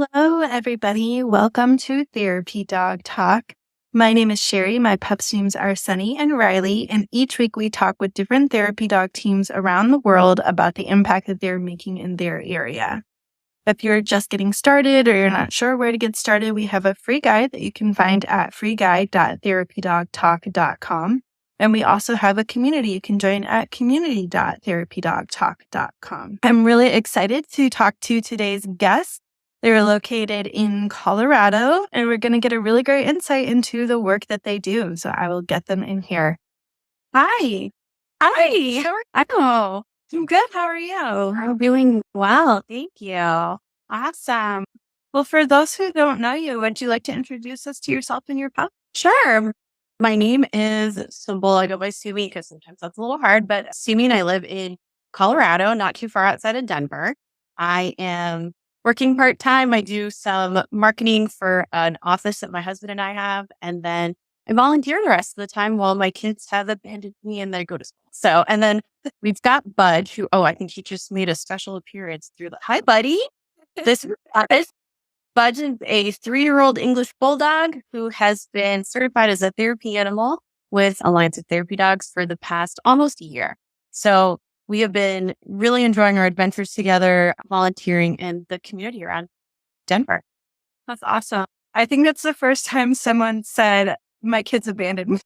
Hello, everybody. Welcome to Therapy Dog Talk. My name is Sherry. My pups' names are Sunny and Riley, and each week we talk with different therapy dog teams around the world about the impact that they're making in their area. If you're just getting started or you're not sure where to get started, we have a free guide that you can find at freeguide.therapydogtalk.com. And we also have a community you can join at community.therapydogtalk.com. I'm really excited to talk to today's guests. They're located in Colorado, and we're going to get a really great insight into the work that they do. So I will get them in here. Hi. Hi. How are Oh, you? Good. How are you? I'm doing well. Thank you. Awesome. Well, for those who don't know you, would you like to introduce us to yourself and your pup? Sure. My name is Sumbul. I go by Sumi because sometimes that's a little hard, but Sumi and I live in Colorado, not too far outside of Denver. I am working part-time. I do some marketing for an office that my husband and I have, and then I volunteer the rest of the time while my kids have abandoned me and they go to school. So, and then we've got Budge, who, I think he just made a special appearance through hi, buddy. This Budge is a 3-year-old English Bulldog who has been certified as a therapy animal with Alliance of Therapy Dogs for the past almost a year. So we have been really enjoying our adventures together, volunteering in the community around Denver. That's awesome. I think that's the first time someone said, my kids abandoned me.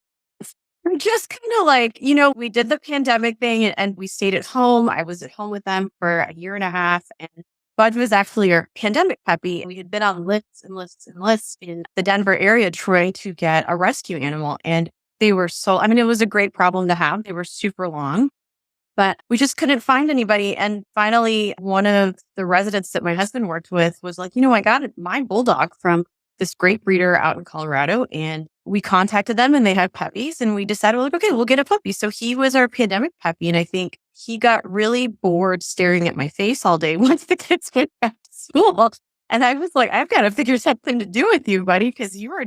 We're just kind of like, we did the pandemic thing and we stayed at home. I was at home with them for a year and a half, and Budge was actually our pandemic puppy. We had been on lists and lists and lists in the Denver area trying to get a rescue animal. And they were it was a great problem to have. They were super long, but we just couldn't find anybody. And finally, one of the residents that my husband worked with was like, I got my bulldog from this great breeder out in Colorado. And we contacted them and they had puppies, and we decided, okay, we'll get a puppy. So he was our pandemic puppy. And I think he got really bored staring at my face all day once the kids went back to school. And I was like, I've got to figure something to do with you, buddy, because you are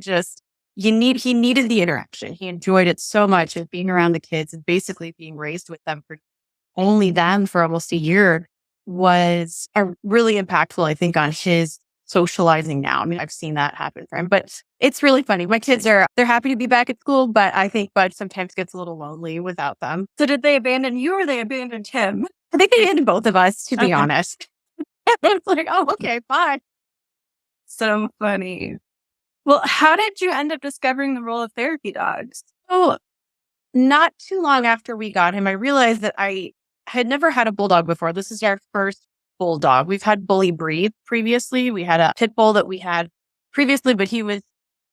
he needed the interaction. He enjoyed it so much of being around the kids and basically being raised with them for only them for almost a year was really impactful, I think, on his socializing now. I mean, I've seen that happen for him, but it's really funny. My kids they're happy to be back at school, but I think Budge sometimes gets a little lonely without them. So did they abandon you or they abandoned him? I think they abandoned both of us, to be honest. It's like, okay, bye. So funny. Well, how did you end up discovering the role of therapy dogs? Oh, not too long after we got him, I realized that I had never had a bulldog before. This is our first bulldog. We've had Bully breed previously. We had a pit bull that we had previously, but he was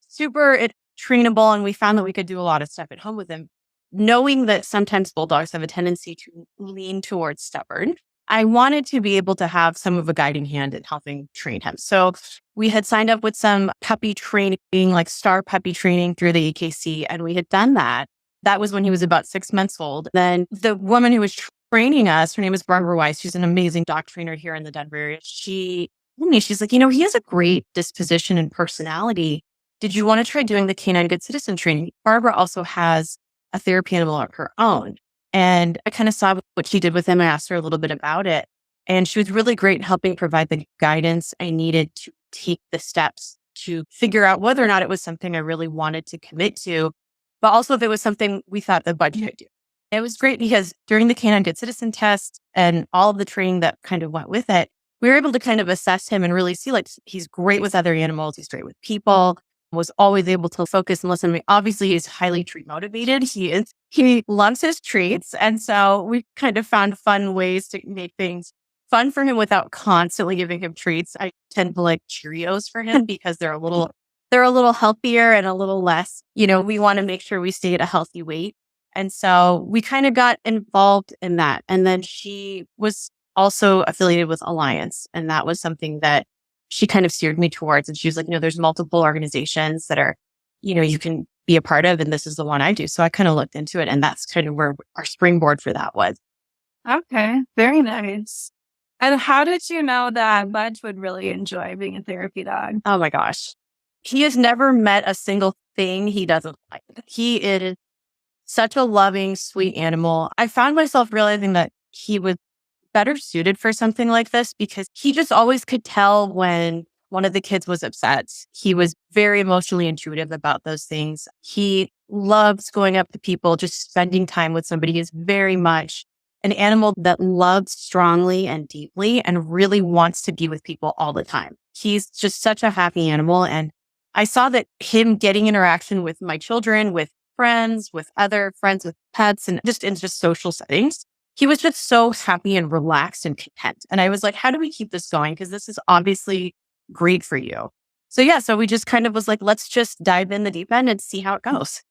super trainable, and we found that we could do a lot of stuff at home with him. Knowing that sometimes bulldogs have a tendency to lean towards stubborn, I wanted to be able to have some of a guiding hand in helping train him. So we had signed up with some puppy training, like star puppy training through the AKC, and we had done that. That was when he was about 6 months old. Then the woman who was training us, her name is Barbara Weiss. She's an amazing dog trainer here in the Denver area. She's like, he has a great disposition and personality. Did you want to try doing the Canine Good Citizen training? Barbara also has a therapy animal of her own. And I kind of saw what she did with him. I asked her a little bit about it. And she was really great in helping provide the guidance I needed to take the steps to figure out whether or not it was something I really wanted to commit to, but also if it was something we thought the Budge could do. It was great because during the Canine Good Citizen test and all of the training that kind of went with it, we were able to kind of assess him and really see he's great with other animals. He's great with people, was always able to focus and listen. Obviously, he's highly treat motivated. He loves his treats. And so we kind of found fun ways to make things fun for him without constantly giving him treats. I tend to like Cheerios for him because they're a little healthier and a little less, we want to make sure we stay at a healthy weight. And so we kind of got involved in that. And then she was also affiliated with Alliance. And that was something that she kind of steered me towards. And she was like, there's multiple organizations that are, you can be a part of. And this is the one I do. So I kind of looked into it. And that's kind of where our springboard for that was. Okay. Very nice. And how did you know that Budge would really enjoy being a therapy dog? Oh my gosh. He has never met a single thing he doesn't like. He is such a loving, sweet animal. I found myself realizing that he was better suited for something like this because he just always could tell when one of the kids was upset. He was very emotionally intuitive about those things. He loves going up to people, just spending time with somebody. He is very much an animal that loves strongly and deeply and really wants to be with people all the time. He's just such a happy animal. And I saw that him getting interaction with my children, with friends, with other friends, with pets, and just in just social settings, he was just so happy and relaxed and content. And I was like, how do we keep this going? Because this is obviously great for you. So we just kind of was like, let's just dive in the deep end and see how it goes.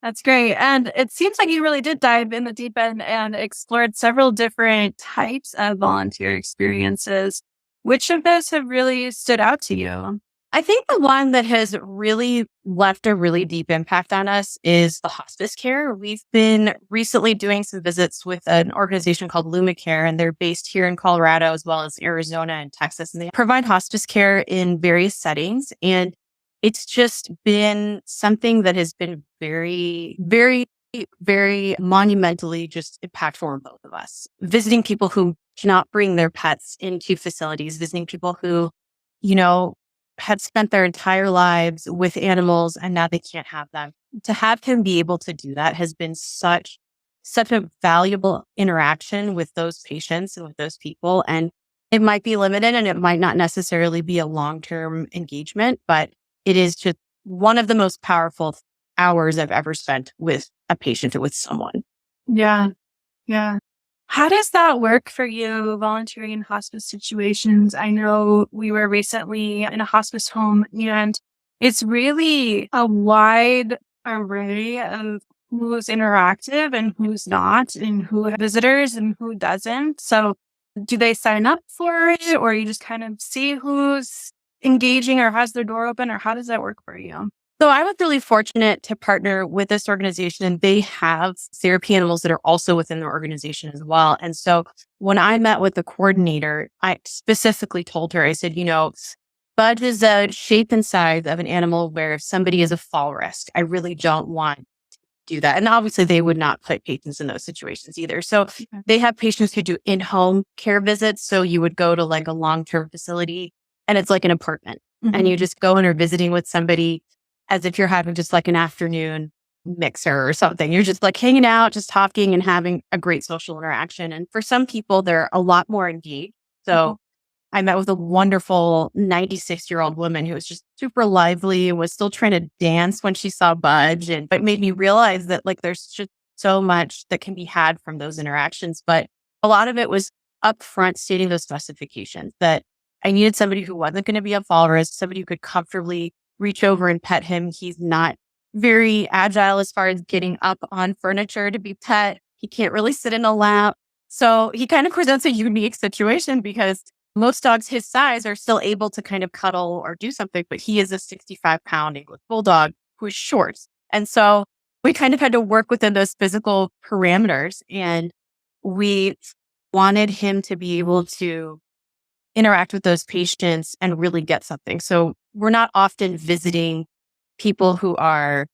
That's great. And it seems like you really did dive in the deep end and explored several different types of volunteer experiences. Which of those have really stood out to you? I think the one that has really left a really deep impact on us is the hospice care. We've been recently doing some visits with an organization called LumaCare, and they're based here in Colorado as well as Arizona and Texas. And they provide hospice care in various settings. And it's just been something that has been very, very, very monumentally just impactful for both of us. Visiting people who cannot bring their pets into facilities, visiting people who, had spent their entire lives with animals and now they can't have them. To have him be able to do that has been such a valuable interaction with those patients and with those people. And it might be limited and it might not necessarily be a long-term engagement, but it is just one of the most powerful hours I've ever spent with a patient or with someone. Yeah. Yeah. How does that work for you, volunteering in hospice situations? I know we were recently in a hospice home, and it's really a wide array of who's interactive and who's not, and who has visitors and who doesn't. So do they sign up for it, or you just kind of see who's engaging or has their door open, or how does that work for you? So I was really fortunate to partner with this organization, and they have therapy animals that are also within their organization as well. And so when I met with the coordinator, I specifically told her, I said, Budge is a shape and size of an animal where if somebody is a fall risk, I really don't want to do that. And obviously they would not put patients in those situations either. So they have patients who do in-home care visits. So you would go to like a long-term facility and it's like an apartment and you just go in or visiting with somebody as if you're having just like an afternoon mixer or something. You're just like hanging out, just talking and having a great social interaction. And for some people, they're a lot more engaged. So I met with a wonderful 96-year-old woman who was just super lively and was still trying to dance when she saw Budge. And it made me realize that like there's just so much that can be had from those interactions. But a lot of it was upfront stating those specifications that I needed somebody who wasn't going to be a fall risk, somebody who could comfortably reach over and pet him. He's not very agile as far as getting up on furniture to be pet. He can't really sit in a lap. So he kind of presents a unique situation because most dogs his size are still able to kind of cuddle or do something, but he is a 65-pound English Bulldog who is short. And so we kind of had to work within those physical parameters, and we wanted him to be able to interact with those patients and really get something. So we're not often visiting people who are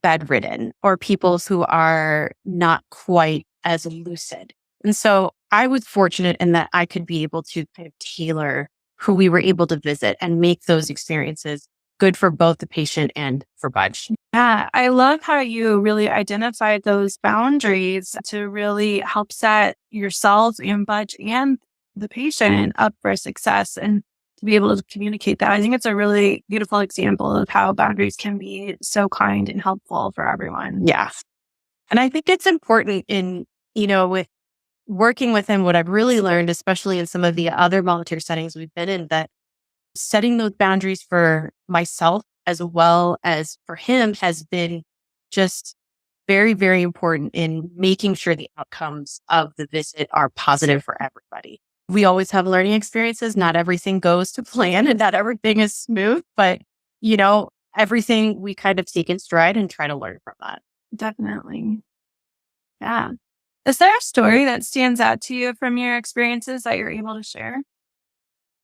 bedridden or people who are not quite as lucid. And so I was fortunate in that I could be able to kind of tailor who we were able to visit and make those experiences good for both the patient and for Budge. Yeah, I love how you really identified those boundaries to really help set yourself and Budge and the patient up for success and to be able to communicate that. I think it's a really beautiful example of how boundaries can be so kind and helpful for everyone. Yeah. And I think it's important in, with working with him, what I've really learned, especially in some of the other volunteer settings we've been in, that setting those boundaries for myself as well as for him has been just very, very important in making sure the outcomes of the visit are positive for everybody. We always have learning experiences. Not everything goes to plan and not everything is smooth, but everything we kind of take in stride and try to learn from that. Definitely. Yeah. Is there a story that stands out to you from your experiences that you're able to share?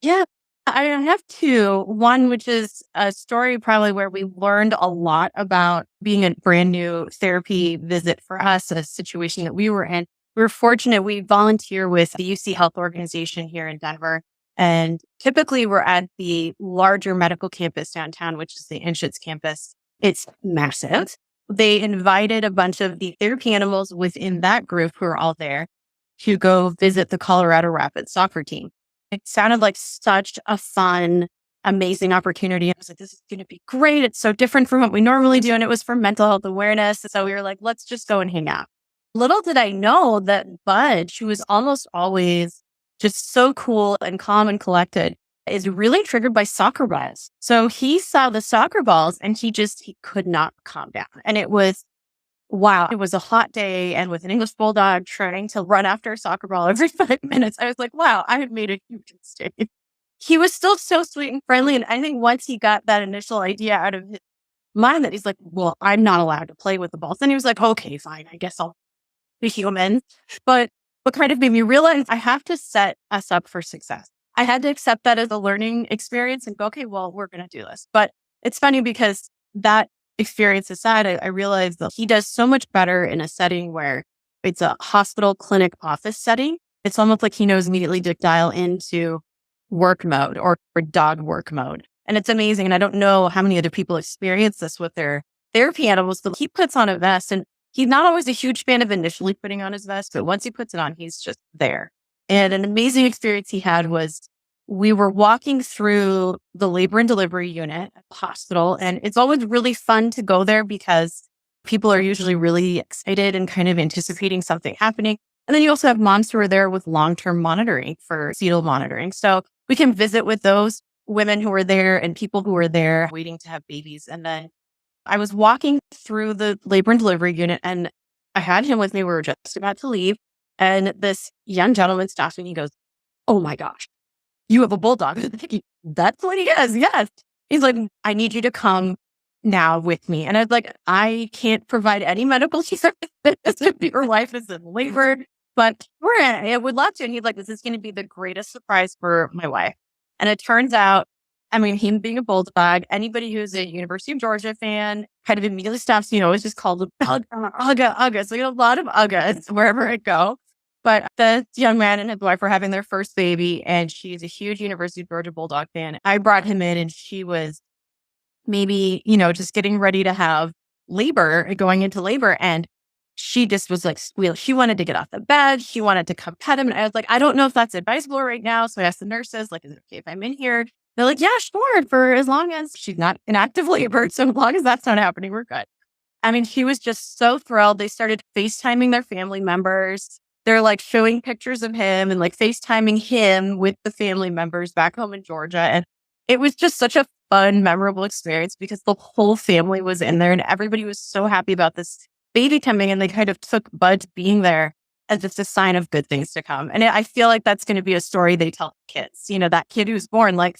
Yeah, I have two. One, which is a story probably where we learned a lot about being a brand new therapy visit for us, a situation that we were in. We were fortunate. We volunteer with the UC Health organization here in Denver. And typically we're at the larger medical campus downtown, which is the English campus. It's massive. They invited a bunch of the therapy animals within that group who are all there to go visit the Colorado Rapids soccer team. It sounded like such a fun, amazing opportunity. I was like, this is going to be great. It's so different from what we normally do. And it was for mental health awareness. So we were like, let's just go and hang out. Little did I know that Budge, who is almost always just so cool and calm and collected, is really triggered by soccer balls. So he saw the soccer balls and he could not calm down. And it was, wow, it was a hot day. And with an English Bulldog trying to run after a soccer ball every 5 minutes, I was like, wow, I have made a huge mistake. He was still so sweet and friendly. And I think once he got that initial idea out of his mind that he's like, well, I'm not allowed to play with the balls. Then he was like, okay, fine, I guess I'll be human. But what kind of made me realize I have to set us up for success. I had to accept that as a learning experience and go, okay, well, we're going to do this. But it's funny because that experience aside, I realized that he does so much better in a setting where it's a hospital, clinic, office setting. It's almost like he knows immediately to dial into work mode or dog work mode. And it's amazing. And I don't know how many other people experience this with their therapy animals, but he puts on a vest and he's not always a huge fan of initially putting on his vest, but once he puts it on, he's just there. And an amazing experience he had was we were walking through the labor and delivery unit at the hospital. And it's always really fun to go there because people are usually really excited and kind of anticipating something happening. And then you also have moms who are there with long-term monitoring for fetal monitoring. So we can visit with those women who are there and people who are there waiting to have babies. And then I was walking through the labor and delivery unit and I had him with me. We were just about to leave. And this young gentleman stops me and he goes, oh my gosh, you have a bulldog. That's what he is. Yes. He's like, I need you to come now with me. And I was like, I can't provide any medical services if your wife is in labor, but I would love to. And he's like, this is going to be the greatest surprise for my wife. And it turns out, I mean, him being a bulldog, anybody who's a University of Georgia fan kind of immediately stops, it's just called Ugga. So we get a lot of Uggas wherever I go. But the young man and his wife were having their first baby, and she's a huge University of Georgia Bulldog fan. I brought him in, and she was maybe, just getting ready to have labor, going into labor. And she just was like, she wanted to get off the bed. She wanted to come pet him. And I was like, I don't know if that's advisable right now. So I asked the nurses, like, is it okay if I'm in here? They're like, yeah, sure. For as long as she's not in active labor. So as long as that's not happening, we're good. I mean, she was just so thrilled. They started FaceTiming their family members. They're like showing pictures of him and like FaceTiming him with the family members back home in Georgia. And it was just such a fun, memorable experience because the whole family was in there and everybody was so happy about this baby coming. And they kind of took Budge being there as just a sign of good things to come. And I feel like that's going to be a story they tell kids. That kid who's born, like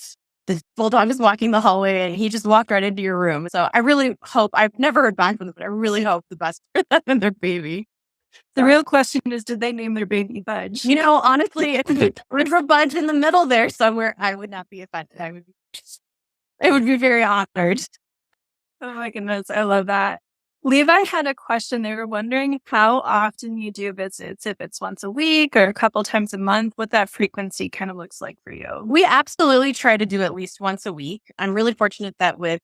the bulldog is walking the hallway and he just walked right into your room. So I really hope, I've never heard back from them, but I really hope the best for them and their baby. The real question is, did they name their baby Budge? Honestly, if there's a Budge in the middle there somewhere, I would not be offended. I would be very honored. Oh my goodness, I love that. Levi had a question. They were wondering how often you do visits, if it's once a week or a couple times a month, what that frequency kind of looks like for you. We absolutely try to do at least once a week. I'm really fortunate that with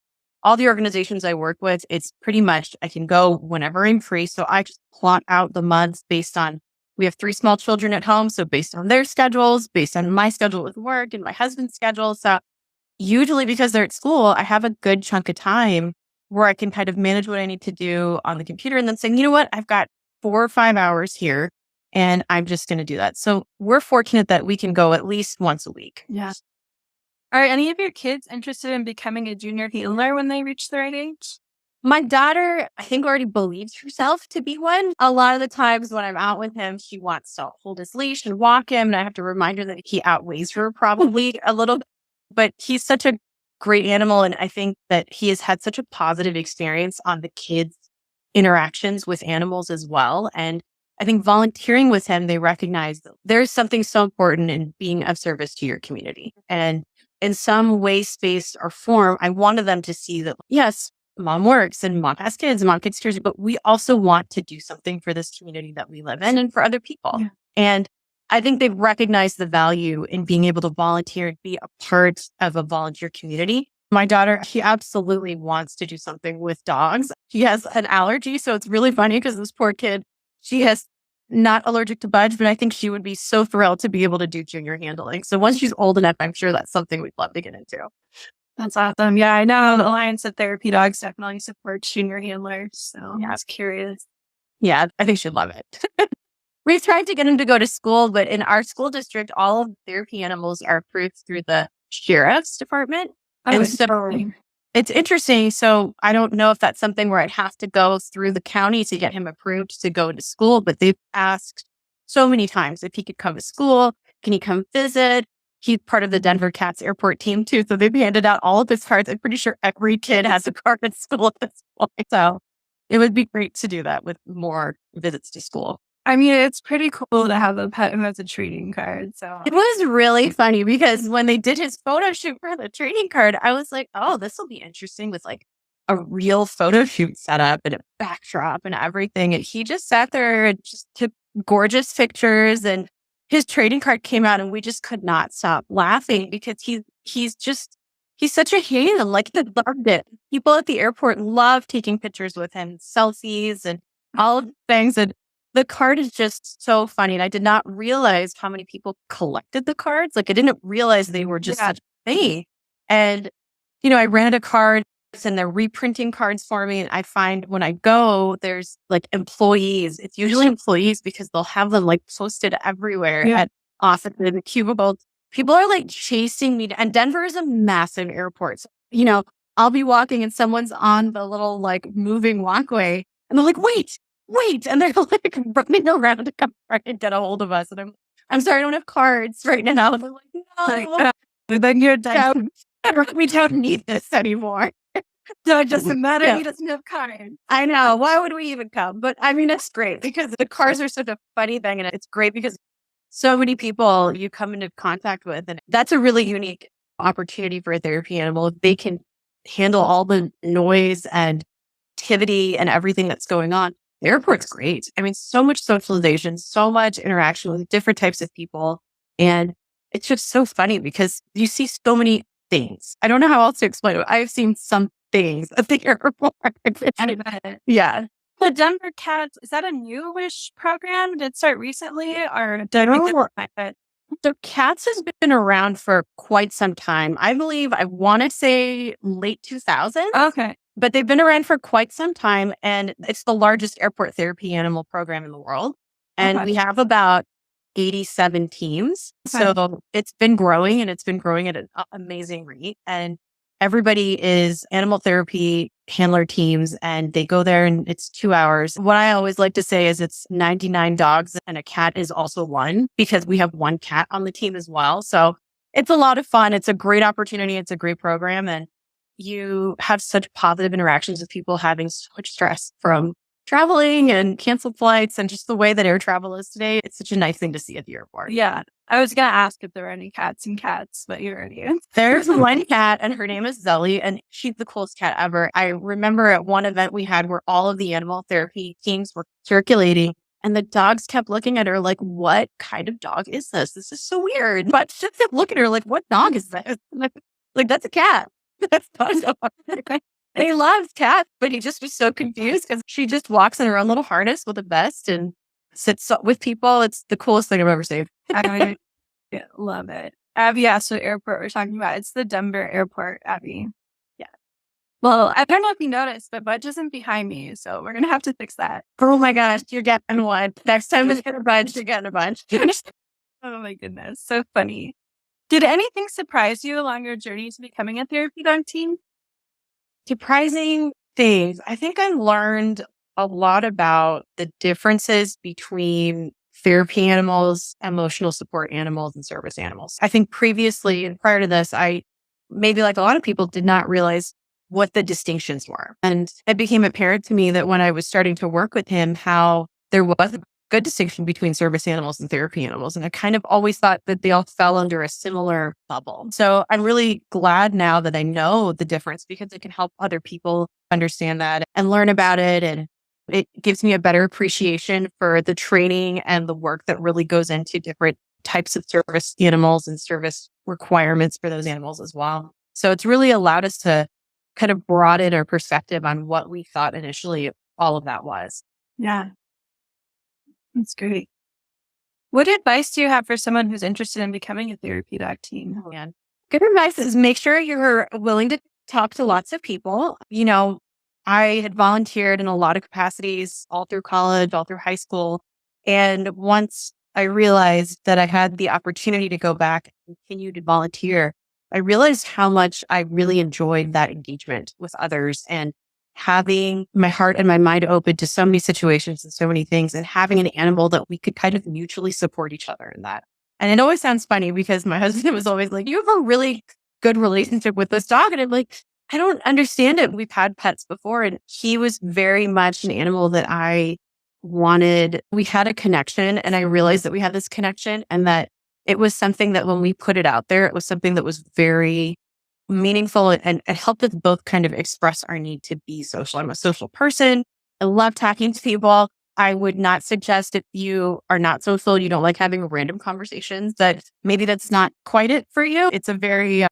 all the organizations I work with, it's pretty much I can go whenever I'm free. So I just plot out the months based on, we have 3 small children at home. So based on their schedules, based on my schedule with work and my husband's schedule. So usually because they're at school, I have a good chunk of time where I can kind of manage what I need to do on the computer and then saying, you know what, I've got 4 or 5 hours here and I'm just going to do that. So we're fortunate that we can go at least once a week. Yeah. Are any of your kids interested in becoming a junior healer when they reach the right age? My daughter, I think, already believes herself to be one. A lot of the times when I'm out with him, she wants to hold his leash and walk him. And I have to remind her that he outweighs her probably a little bit. But he's such a great animal. And I think that he has had such a positive experience on the kids' interactions with animals as well. And I think volunteering with him, they recognize that there's something so important in being of service to your community. And in some way, space, or form, I wanted them to see that, yes, mom works and mom has kids and mom takes care of you, but we also want to do something for this community that we live in and for other people. Yeah. And I think they've recognized the value in being able to volunteer and be a part of a volunteer community. My daughter, she absolutely wants to do something with dogs. She has an allergy. So it's really funny because this poor kid, she has not allergic to Budge, but I think she would be so thrilled to be able to do junior handling. So once she's old enough, I'm sure that's something we'd love to get into. That's awesome. Yeah, I know the Alliance of Therapy Dogs definitely supports junior handlers. So Yeah. I was curious. Yeah, I think she'd love it. We've tried to get him to go to school, but in our school district, all of the therapy animals are approved through the sheriff's department. And so it's interesting. So I don't know if that's something where I'd have to go through the county to get him approved to go to school, but they've asked so many times if he could come to school. Can he come visit? He's part of the DENCATS airport team too. So they've handed out all of his cards. I'm pretty sure every kid has a card at school at this point. So it would be great to do that with more visits to school. I mean, it's pretty cool to have a pet who has a trading card. So it was really funny because when they did his photo shoot for the trading card, I was like, oh, this will be interesting with like a real photo shoot setup and a backdrop and everything. And he just sat there and just took gorgeous pictures, and his trading card came out and we just could not stop laughing because he's such a hand. Like, he loved it. People at the airport love taking pictures with him, selfies and all of the things. And the card is just so funny. And I did not realize how many people collected the cards. Like, I didn't realize they were just such a thing. And, I rented a card and they're reprinting cards for me. And I find when I go, there's like employees. It's usually employees because they'll have them like posted everywhere at offices and cubicles. People are like chasing me. And Denver is a massive airport. So, I'll be walking and someone's on the little like moving walkway and they're like, wait. And they're like running around to come try and get a hold of us. And I'm sorry, I don't have cards right now. And they're like, no. Then you're done. We don't need this anymore. So it doesn't matter. He doesn't have cards. I know. Why would we even come? But I mean, it's great because the cards are such a funny thing. And it's great because so many people you come into contact with. And that's a really unique opportunity for a therapy animal. They can handle all the noise and activity and everything that's going on. The airport's great. I mean, so much socialization, so much interaction with different types of people. And it's just so funny because you see so many things. I don't know how else to explain it. I've seen some things at the airport. Yeah. The DENCATS, is that a newish program? Did it start recently or did So CATS has been around for quite some time. I want to say late 2000s. Okay. But they've been around for quite some time, and it's the largest airport therapy animal program in the world. And we have about 87 teams. So it's been growing, and it's been growing at an amazing rate. And everybody is animal therapy handler teams, and they go there and it's 2 hours. What I always like to say is it's 99 dogs and a cat is also one because we have one cat on the team as well. So it's a lot of fun. It's a great opportunity. It's a great program. And you have such positive interactions with people having so much stress from traveling and canceled flights and just the way that air travel is today. It's such a nice thing to see at the airport. Yeah. I was going to ask if there were any cats and cats, but you already answered. There's one cat and her name is Zelly and she's the coolest cat ever. I remember at one event we had where all of the animal therapy teams were circulating and the dogs kept looking at her like, what kind of dog is this? This is so weird. But she kept looking at her like, what dog is this? Like, that's a cat. That's not a dog. And he loves cats, but he just was so confused because she just walks in her own little harness with a vest and sits with people. It's the coolest thing I've ever seen. I love it. Abby, so airport we're talking about. It's the Denver airport, Abby. Yeah. Well, I don't know if you noticed, but Budge isn't behind me, so we're going to have to fix that. Oh my gosh, you're getting one. Next time we get a Budge, you're getting a bunch. Oh my goodness, so funny. Did anything surprise you along your journey to becoming a therapy dog team? Surprising things. I think I learned a lot about the differences between therapy animals, emotional support animals, and service animals. I think previously and prior to this, I maybe like a lot of people did not realize what the distinctions were. And it became apparent to me that when I was starting to work with him, how there was a good distinction between service animals and therapy animals. And I kind of always thought that they all fell under a similar bubble. So I'm really glad now that I know the difference because it can help other people understand that and learn about it and It gives me a better appreciation for the training and the work that really goes into different types of service animals and service requirements for those animals as well. So it's really allowed us to kind of broaden our perspective on what we thought initially all of that was. Yeah. That's great. What advice do you have for someone who's interested in becoming a therapy dog team? Oh, man. Good advice is make sure you're willing to talk to lots of people. I had volunteered in a lot of capacities all through college, all through high school. And once I realized that I had the opportunity to go back and continue to volunteer, I realized how much I really enjoyed that engagement with others and having my heart and my mind open to so many situations and so many things, and having an animal that we could kind of mutually support each other in that. And it always sounds funny because my husband was always like, you have a really good relationship with this dog. And I'm like, I don't understand it. We've had pets before, and he was very much an animal that I wanted. We had a connection, and I realized that we had this connection, and that it was something that when we put it out there, it was something that was very meaningful, and it helped us both kind of express our need to be social. I'm a social person. I love talking to people. I would not suggest, if you are not social, you don't like having random conversations, that maybe that's not quite it for you. It's a very,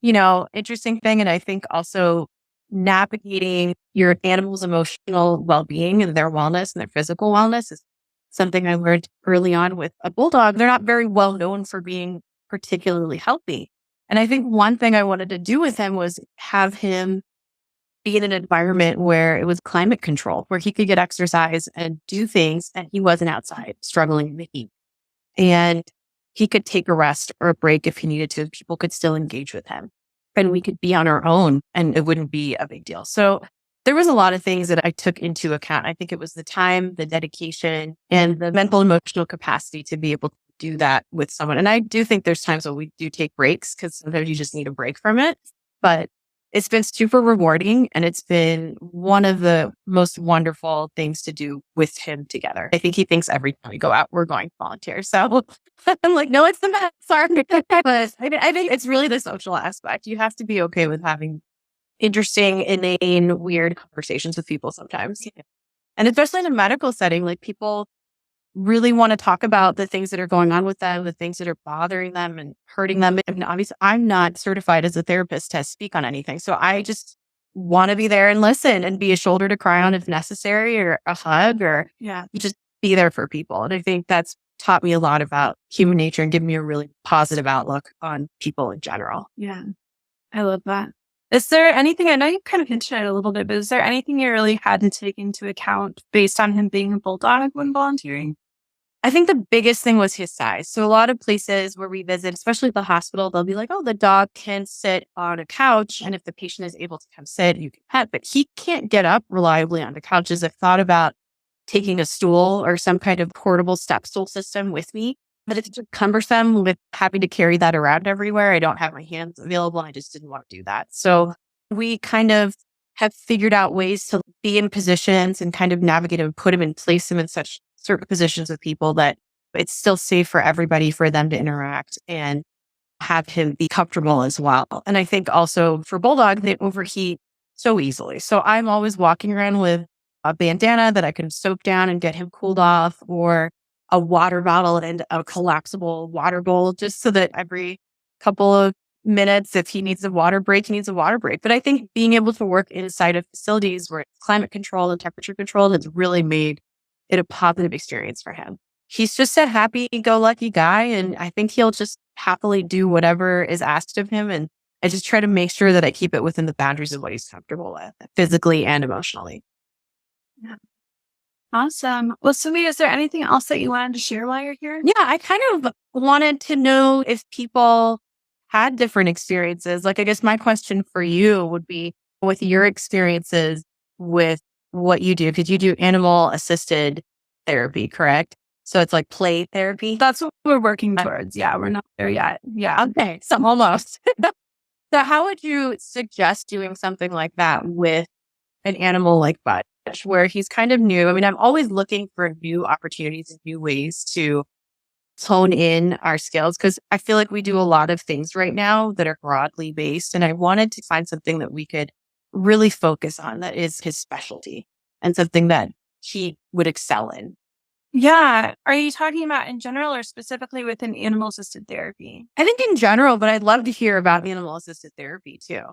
interesting thing. And I think also navigating your animal's emotional well-being and their wellness and their physical wellness is something I learned early on with a bulldog. They're not very well known for being particularly healthy. And I think one thing I wanted to do with him was have him be in an environment where it was climate controlled, where he could get exercise and do things, and he wasn't outside struggling in the heat. And he could take a rest or a break if he needed to. People could still engage with him, and we could be on our own, and it wouldn't be a big deal. So there was a lot of things that I took into account. I think it was the time, the dedication, and the mental, emotional capacity to be able to do that with someone. And I do think there's times when we do take breaks, because sometimes you just need a break from it. But it's been super rewarding, and it's been one of the most wonderful things to do with him together. I think he thinks every time we go out, we're going to volunteer. So I'm like, no, it's the best. Sorry. But I think it's really the social aspect. You have to be okay with having interesting, inane, weird conversations with people sometimes. And especially in a medical setting, like, people really want to talk about the things that are going on with them, the things that are bothering them and hurting them. I mean, obviously, I'm not certified as a therapist to speak on anything. So I just want to be there and listen and be a shoulder to cry on if necessary, or a hug, or just be there for people. And I think that's taught me a lot about human nature and given me a really positive outlook on people in general. Yeah, I love that. Is there anything, I know you kind of hinted at it a little bit, but is there anything you really had to take into account based on him being a bulldog when volunteering? I think the biggest thing was his size. So a lot of places where we visit, especially the hospital, they'll be like, oh, the dog can sit on a couch. And if the patient is able to come sit, you can pet, but he can't get up reliably on the couches. I've thought about taking a stool or some kind of portable step stool system with me, but it's cumbersome with having to carry that around everywhere. I don't have my hands available. And I just didn't want to do that. So we kind of have figured out ways to be in positions and kind of navigate and put him and place him in such certain positions with people that it's still safe for everybody, for them to interact and have him be comfortable as well. And I think also for bulldog, they overheat so easily. So I'm always walking around with a bandana that I can soak down and get him cooled off, or a water bottle and a collapsible water bowl, just so that every couple of minutes, if he needs a water break, he needs a water break. But I think being able to work inside of facilities where it's climate controlled and temperature controlled has really made it a positive experience for him. He's just a happy-go-lucky guy, and I think he'll just happily do whatever is asked of him. And I just try to make sure that I keep it within the boundaries of what he's comfortable with, physically and emotionally. Yeah. Awesome. Well, Sumi, is there anything else that you wanted to share while you're here? Yeah, I kind of wanted to know if people had different experiences. Like, I guess my question for you would be, with your experiences with what you do, because you do animal assisted therapy, correct? So it's like play therapy. That's what we're working towards. Yeah, we're not there yet. Yeah. Okay. So almost. So how would you suggest doing something like that with an animal like Budge, where he's kind of new? I mean, I'm always looking for new opportunities and new ways to hone in our skills, because I feel like we do a lot of things right now that are broadly based. And I wanted to find something that we could really focus on that is his specialty, and something that he would excel in. Yeah. Are you talking about in general or specifically within animal assisted therapy? I think in general, but I'd love to hear about animal assisted therapy too.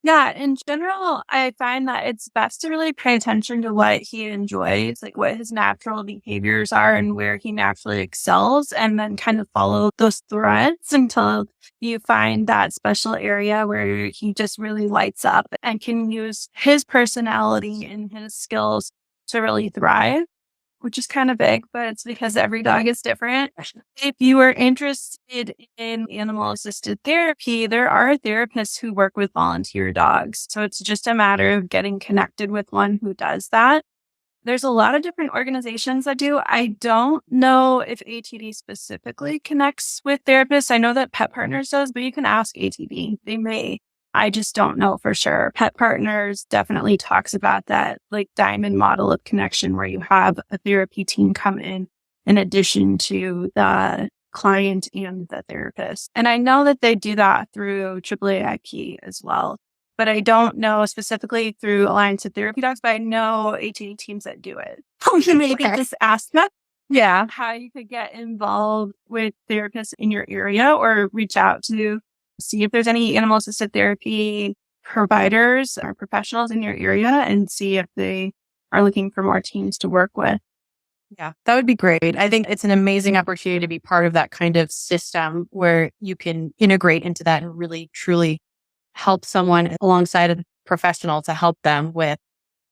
Yeah, in general, I find that it's best to really pay attention to what he enjoys, like what his natural behaviors are and where he naturally excels, and then kind of follow those threads until you find that special area where he just really lights up and can use his personality and his skills to really thrive, which is kind of big, but it's because every dog is different. If you are interested in animal assisted therapy, there are therapists who work with volunteer dogs. So it's just a matter of getting connected with one who does that. There's a lot of different organizations that do. I don't know if ATD specifically connects with therapists. I know that Pet Partners does, but you can ask ATD. They may. I just don't know for sure. Pet Partners definitely talks about that like diamond model of connection where you have a therapy team come in addition to the client and the therapist. And I know that they do that through AAAIP as well. But I don't know specifically through Alliance of Therapy Dogs, but I know ATD teams that do it. Maybe just ask them how you could get involved with therapists in your area or reach out to see if there's any animal assisted therapy providers or professionals in your area and see if they are looking for more teams to work with. Yeah, that would be great. I think it's an amazing opportunity to be part of that kind of system where you can integrate into that and really, truly help someone alongside a professional to help them with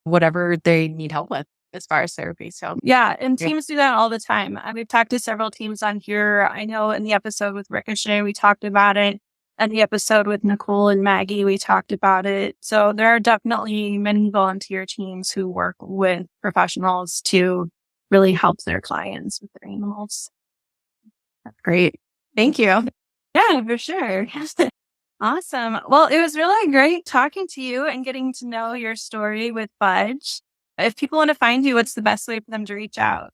whatever they need help with as far as therapy. So yeah, and teams do that all the time. We've talked to several teams on here. I know in the episode with Ricochet, we talked about it. And the episode with Nicole and Maggie, we talked about it. So there are definitely many volunteer teams who work with professionals to really help their clients with their animals. that's great. Thank you. Yeah, for sure. Awesome. Well, it was really great talking to you and getting to know your story with Budge. If people want to find you, what's the best way for them to reach out?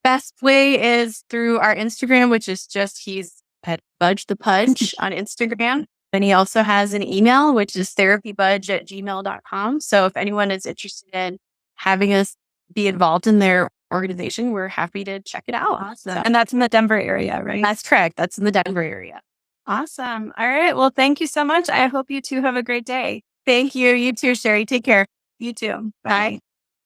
Best way is through our Instagram, which is just he's at Budge the Pudge on Instagram. And he also has an email, which is therapybudge@gmail.com. So if anyone is interested in having us be involved in their organization, we're happy to check it out. Awesome. So, and that's in the Denver area, right? That's correct. That's in the Denver area. Awesome. All right. Well, thank you so much. I hope you two have a great day. Thank you. You too, Sherry. Take care. You too. Bye.